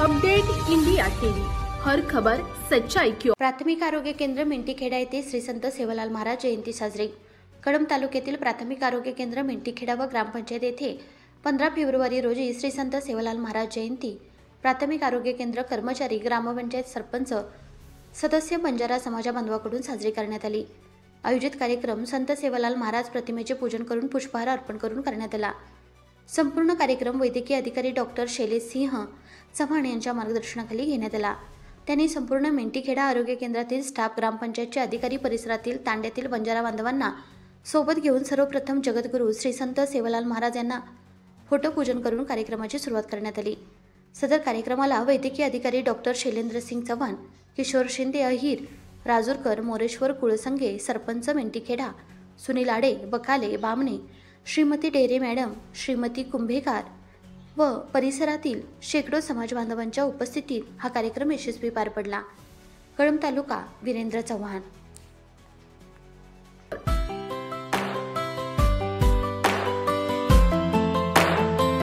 Update India TV, हर खबर सच्चाई की ओर। प्राथमिक आरोग्य केंद्र मेंढीखेडा येथे श्री संत सेवालाल महाराज जयंती साजरी। कळंब तालुक्यातील प्राथमिक आरोग्य केंद्र मेंढीखेडा व ग्रामपंचायत येथे 15 फेब्रुवारी रोजी श्री संत सेवालाल महाराज जयंती प्राथमिक आरोग्य केंद्र कर्मचारी, ग्रामपंचायत सरपंच सदस्य, बंजारा समाजा बांधवाकडून साजरी करण्यात आली। आयोजित कार्यक्रम संत सेवालाल महाराज प्रतिमेचे पूजन करून पुष्पहार अर्पण करून करण्यात आला। संपूर्ण कार्यक्रम वैद्यकीय अधिकारी डॉक्टर शैलेश सिंह चव्हाण यांच्या मार्गदर्शनाखाली घेण्यात आला। त्यांनी संपूर्ण मेंढीखेडा आरोग्य केंद्रातील स्टाफ, ग्रामपंचायतचे अधिकारी, परिसरातील तांड्यातील बंजारा बांधवांना सोबत घेऊन सर्वप्रथम जगद्गुरू श्री संत सेवालाल महाराज यांना फोटोपूजन करून कार्यक्रमाची सुरुवात करण्यात आली। सदर कार्यक्रमाला वैद्यकीय अधिकारी डॉक्टर शैलेंद्र सिंग चव्हाण, किशोर शिंदे, अहिर राजूरकर, मोरेश्वर कुळसंगे, सरपंच मेंढीखेडा सुनील आडे, बकाले, बामणे, श्रीमती डेरे मॅडम, श्रीमती कुंभेकार व परिसरातील शेकडो समाज बांधवांच्या उपस्थितीत हा कार्यक्रम यशस्वी पार पडला। कळंब तालुका वीरेंद्र चव्हाण।